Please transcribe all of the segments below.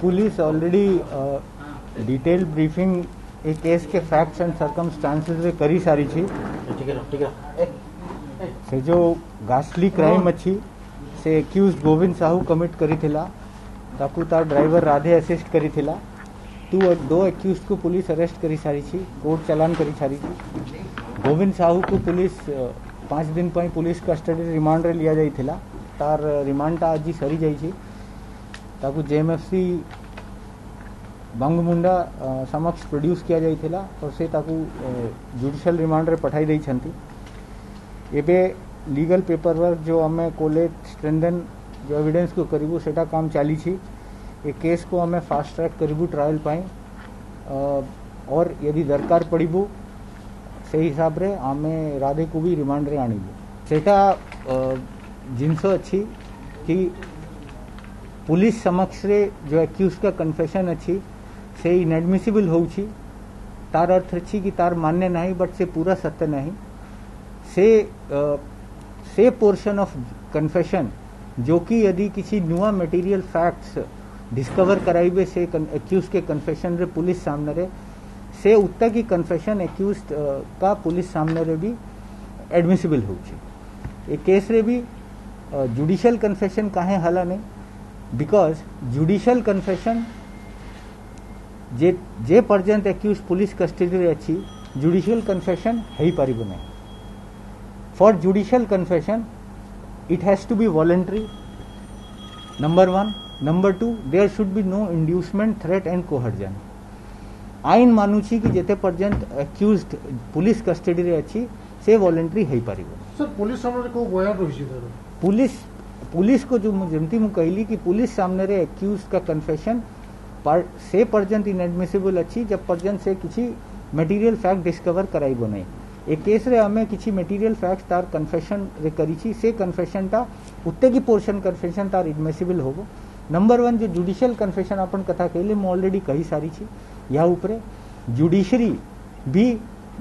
Police already detail briefing ए case के facts and circumstances रे करी सारी छी। से जो गास्टली क्राइम अच्छी से एक्यूज गोविंद साहू कमिट करी थिला ताकू तार ड्राइवर राधे असिस्ट करी थिला। दो एक्यूज को पुलिस अरेस्ट करी सारी छी, कोर्ट चालान करी सारी छी। गोविंद साहू को पुलिस 5 दिन पर पुलिस कस्टडी रिमांड रे लिया जाई थिला। तार रिमांडटा आज सरी जाई छी ताकू जेएमएफसी बांगमुंडा समक्ष प्रोड्यूस किया जाई थिला और से ताकू जुडिशियल रिमांड रे पठाई देई छंती। एबे लीगल पेपर वर्क जो हमें कोलेट स्ट्रेंथन जो एविडेंस को करीबू सेटा काम चाली छी। ये केस को हमें फास्ट ट्रैक करीबू ट्रायल पाई और यदि दरकार पड़ीबू से हिसाब रे आमे राधे को भी रिमांड रे आनीबू। सेटा जिनसो अच्छी कि पुलिस समक्ष रे जो एक्यूज का कन्फेशन अच्छी से इनएडमिसिबल होउछि। तार अर्थ अच्छी कि तार मान्य नहीं बट से पूरा सत्य नहीं। से पोर्शन ऑफ कन्फेशन जो कि यदि किसी नुआ मटेरियल फैक्ट्स डिस्कवर कराइबे से एक्यूज के कन्फेशन रे पुलिस सामने रे से उत्ता की कन्फेशन एक्यूज का पुलिस सामने रे भी एडमिसिबल होउछि। ए केस रे भी जुडिशियल कन्फेशन काहे हला नहीं बिकॉज जुडिशियल कन्फेशन जे पर्यंत एक्यूज पुलिस कस्टडी रे अच्छी जुडिशियल कन्फेशन है ही पारिबो नहीं। For judicial confession it has to be voluntary, number 1. Number 2, there should be no inducement, threat and coercion. आईन मानुछि कि जेते पर्यंत एक्यूज्ड पुलिस कस्टडी रे अछि से वॉलंटरी है पारिबो। सर पुलिस सामने को बयान रहिछि सर पुलिस को जो जेमती मु कहली कि पुलिस सामने रे एक्यूज्ड का कन्फेशन पर से पर्यंत इनएडमिसिबल अछि जब पर्यंत से किछि मटेरियल फैक्ट डिस्कवर कराइबो नहीं। ए केस रे हमें किसी मटेरियल फैक्ट्स तार कन्फेशन रे करी से कन्फेशन ता उत्ते की पोर्शन कन्फेशन तार एडमिसिबल होबो। नंबर 1 जो जुडिशियल कन्फेशन अपन कथा कहले मु ऑलरेडी कही सारी छी। या ऊपरे जुडिशरी भी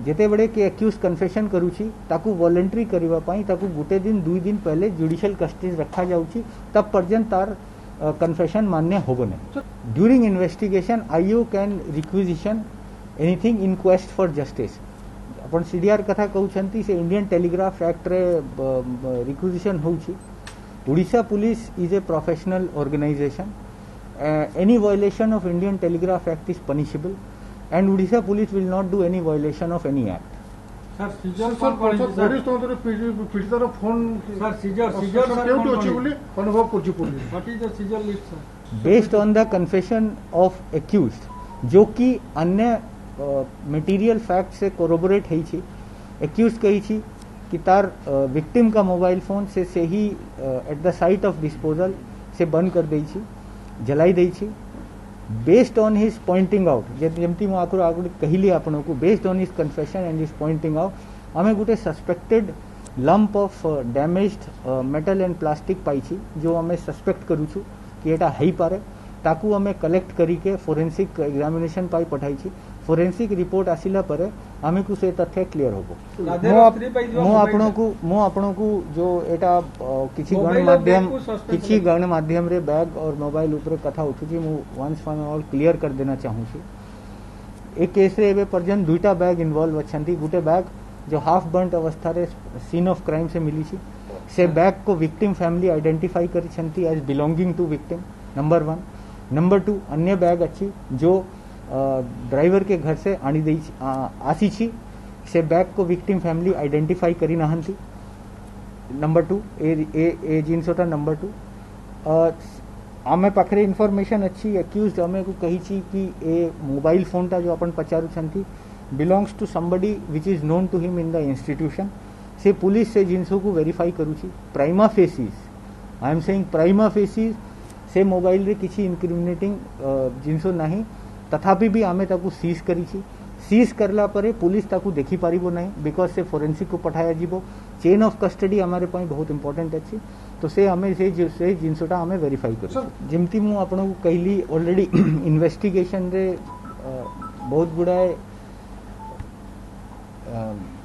जेते बड़े के एक्यूज कन्फेशन करूची ताकू वॉलंटरी करबा पई ताकू गुटे दिन 2 दिन पहले जुडिशियल कस्टडी रखा जाउची तब पर्यंत तार कन्फेशन मान्य होबो नहीं। During investigation IO can requisition anything in quest for justice. अपन सीडीआर कथा कहउछंती से इंडियन टेलीग्राफ एक्ट रे रिक्विजिशन होउची। Odisha police is a professional organization. Any violation of Indian Telegraph Act is punishable and Odisha police will not do any violation of any act. Sir seizure sir police तो पीड़ितर phone sir seizure केउटी अछि बोली अनुभव करछि police what is the seizure list sir based on the confession of accused जो कि अन्य मटेरियल फैक्ट से कोरोबोरेट है छी। एक्यूज कही छी कि तार विक्टिम का मोबाइल फोन से ही at the site of disposal से बंद कर दै छी, जलाई दै छी। Based on his pointing out जेमती मु आगु कहली आपन को based on his confession and his pointing out आमे गुटे suspected lump of damaged metal and plastic पाई छी जो आमे सस्पेक्ट करू छु कि एटा है पारे ताकू आमे कलेक्ट करी के फोरेंसिक एग्जामिनेशन पाई पठाई छी। फोरेंसिक रिपोर्ट आसिला परे आमे को से तथ्य क्लियर होबो। मो आपनो को जो एटा किछि गण माध्यम रे बैग और मोबाइल ऊपर कथा उठुची मु वंस फॉर ऑल क्लियर कर देना चाहू छी। ए केस रे एबे पर्यंत 2टा बैग इन्वॉल्व अछंती। गुटे बैग जो हाफ बर्न्ट अवस्था रे सीन ऑफ क्राइम से मिली छी से बैग को विक्टिम फैमिली आइडेंटिफाई करी छंती as belonging to victim. Number 1। Number 2 अन्य बैग अच्छी जो ड्राइवर के घर से आसी छी से बैग को विक्टिम फैमिली आइडेंटिफाई करी नहंती। नंबर 2 ए जिनसोटा नंबर 2 आमे पाखरे इन्फॉर्मेशन अच्छी एक्यूज्ड आमे को कही छी कि ए मोबाइल फोन टा जो अपन पचारू छंती belongs to somebody which is known to him in the institution. से पुलिस से जिनसो को वेरीफाई करू छी prima facie I am saying prima facie से मोबाइल रे किसी इनक्रिमिनेटिंग जिनसो नहीं तथापि भी आमे ताकू सीज करी छी। सीज करला परे पुलिस ताकू देखी पारिबो नहीं बिकॉज से फोरेंसिक को पठाया जीवो। चेन ऑफ कस्टडी हमारे पाई बहुत इंपोर्टेंट अच्छी तो से हमें से जिनसोटा हमें वेरीफाई कर जिमती मु आपन को कहली ऑलरेडी इन्वेस्टिगेशन रे बहुत गुड़ाए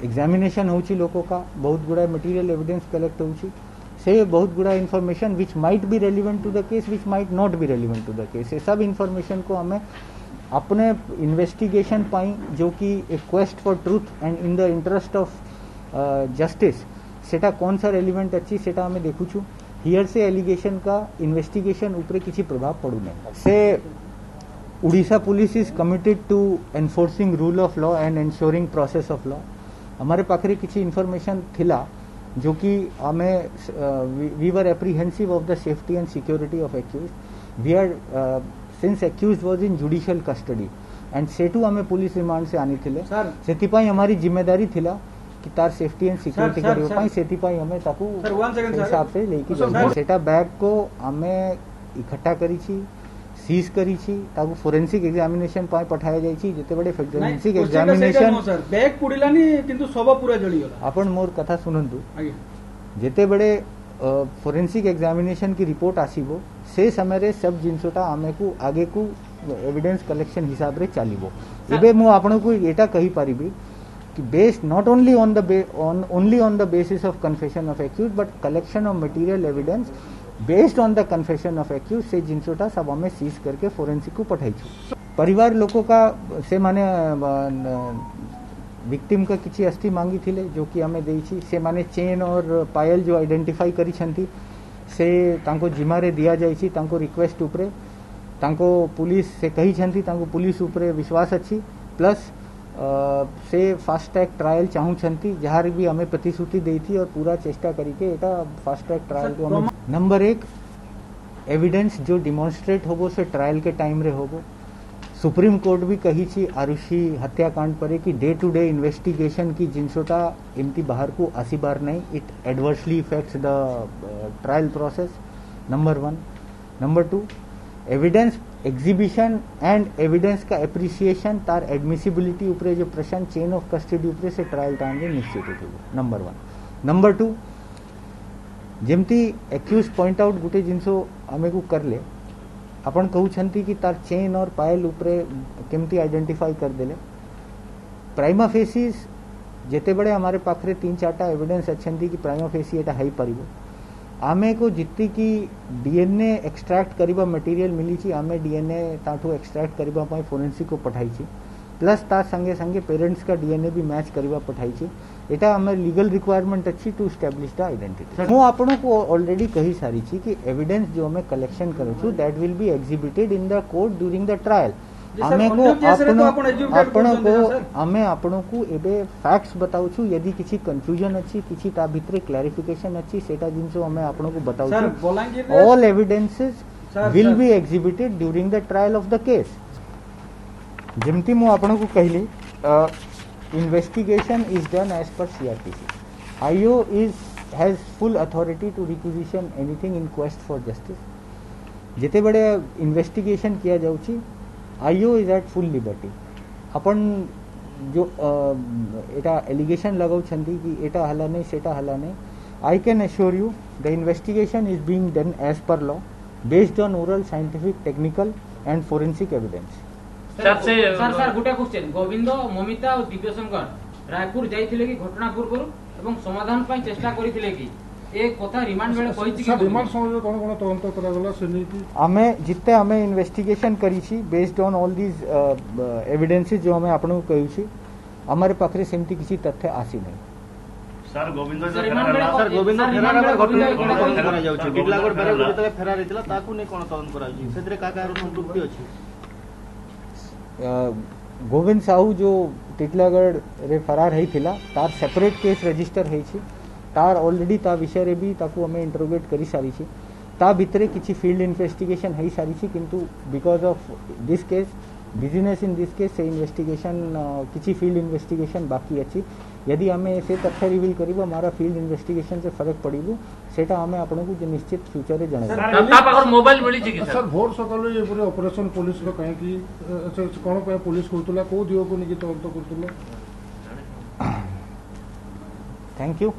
एग्जामिनेशन होची लोकों का बहुत गुड़ाए मटेरियल एविडेंस कलेक्ट होची से बहुत गुड़ा information which might be relevant to the case, which might not be relevant to the case, ये सब इन्फॉर्मेशन को हमें अपने इन्वेस्टिगेशन पाई जो कि a quest for truth and in the interest of justice सेटा कौन सा रेलिवेंट अच्छी सेटा हमें देखुछु। हियर से एलिगेशन का इन्वेस्टिगेशन ऊपर किसी प्रभाव पड़ू नहीं से Orissa police is committed to enforcing rule of law and ensuring process of law. हमारे पाखरे किसी इन्फॉर्मेशन थिला जो कि हमें we were apprehensive of the safety and security of accused, we are since accused was in judicial custody and सेटू हमें police remand से आनी थिले सेतिपाई हमारी जिम्मेदारी थिला कि तार सेफ्टी एंड सिक्योरिटी करियो पाई सेतिपाई हमें ताकू हिसाब से लेके जाई सेटा बैग को हमें इकट्ठा करी छी, सीज करी छी, ताकू फोरेंसिक एग्जामिनेशन पाई पठाया जाई छी। जेते बड़े फोरेंसिक एग्जामिनेशन बैग पुडिलानी किंतु सब पूरा जळी गला। आपण मोर कथा सुनंतु जेते बड़े फोरेंसिक एग्जामिनेशन की रिपोर्ट आसीबो से समय रे सब जिनसोटा आमे को आगे को एविडेंस कलेक्शन हिसाब रे चालिबो। एबे मु आपण को एटा कहि पारिबी कि based not only on the basis of confession of accuse but collection of material evidence based on the confession of accuse से जिनसोटा सब हमें सीज करके फोरेंसिक को पठाई छु। परिवार लोगों का से माने विक्टिम का किसी अस्थि मांगी थिले जो कि हमें देई छी से माने चेन और पायल जो आइडेंटिफाई करी छंती से तांको जिमारे दिया जाई छी। तांको रिक्वेस्ट उपरे तांको पुलिस से कही छंती तांको पुलिस उपरे विश्वास अच्छी प्लस से फास्ट ट्रैक ट्रायल चाहू छंती जहार भी हमें प्रतिश्रुति दी थी और पूरा चेष्टा करके एटा फास्ट ट्रैक ट्रायल को हमें नंबर 1 एविडेंस जो डिमॉन्स्ट्रेट होबो से ट्रायल के टाइम रे होबो। सुप्रीम कोर्ट भी कही छी आरुषि हत्याकांड पर कि डे टू डे इन्वेस्टिगेशन की जिनसोटा इमती बाहर को आसी बार नहीं, it adversely effects the trial process number 1। Number 2 evidence exhibition and evidence का एप्रिसिएशन तार एडमिसिबिलिटी ऊपर जो प्रश्न चेन ऑफ कस्टडी ऊपर से ट्रायल टाइम में निश्चित हो नंबर 1। नंबर 2 जेमती एक्यूज पॉइंट आउट गुटे जिनसो हमें को कर ले अपन कहू छंती कि तार चेन और पायल ऊपर केमती आइडेंटिफाई कर देले प्राइमा फेसिस जेते बड़े हमारे पाखरे 3-4टा एविडेंस अच्छी कि प्राइमा फेसी एटा हाई परिबो आमे को जितती की डीएनए एक्सट्रैक्ट करिबा मटेरियल मिली छी आमे डीएनए ताठू एक्सट्रैक्ट करिबा पाई फोरेंसिक को पठाई छी प्लस तार संगे संगे पेरेंट्स का डीएनए भी मैच करिबा पठाई छी। एटा हमें लीगल रिक्वायरमेंट अच्छी टू एस्टेब्लिश द आइडेंटिटी। मु आपनो को ऑलरेडी कही सारी छी कि एविडेंस जो हमें कलेक्शन करू छु that will be exhibited in the court during the trial. हमें आपनो को एबे फैक्ट्स बताऊ छु यदि किसी कंफ्यूजन अच्छी किसी ता भितरे क्लैरिफिकेशन अच्छी सेटा जिनसो हमें आपनो को बताऊ छु all evidences will be exhibited during the trial of the case. जिमती मु आपनो को कहली investigation is done as per CrPC. IO has full authority to requisition anything in quest for justice. जेते बड़े इन्वेस्टिगेशन किया जाउची IO is at full liberty. अपन जो एटा एलिगेशन लगाउ छंती कि एटा हला नहीं सेटा हला नहीं, I can assure you the investigation is being done as per law based on oral scientific technical and forensic evidence. Sir गोटे क्वेश्चन गोविंद ममिता और दिव्यशंकर रायपुर जाइथिले कि घटना पूर्व एवं समाधान पाई चेष्टा करिथिले कि ए कथा रिमांड बेले कहिछि कि रिमांड समय कोन कोन तदंत करा गला से नीति हमें जिते हमें इन्वेस्टिगेशन करी छी based on all these evidences जो हमें आपन को कहि छी हमारे पाखरे सेमती किसी तथ्य आसी नहीं। सर गोविंद फेरार करा जाउ छी टिटलागढ़ बेरे जते फेरार हितला ताकू नै कोन तदंत करा छी सेतरे का कारण त्रुटि अछि। गोविंद साहू जो टिटलागढ़ रे फरार है थिला तार सेपरेट केस रजिस्टर है छी तार ऑलरेडी ता विषय रे भी ताकू हमें इंटरोगेट करी सारी छी ता भितरे किसी फील्ड इन्वेस्टिगेशन है सारी छी किंतु because of this case business in this case से इन्वेस्टिगेशन किसी फील्ड इन्वेस्टिगेशन बाकी अच्छी यदि हमें से तथ्य रिवील करिबो हमारा फील्ड इन्वेस्टिगेशन से फरक पड़िबो सेटा हमें आपन को निश्चित फ्यूचर रे जणाई। ता पाखर मोबाइल मिली छी कि सर भोर सकाळ ये पूरे ऑपरेशन पुलिस को कहे कि कोन पे पुलिस करतला को दियो को निकी तदंत करतला। Thank you.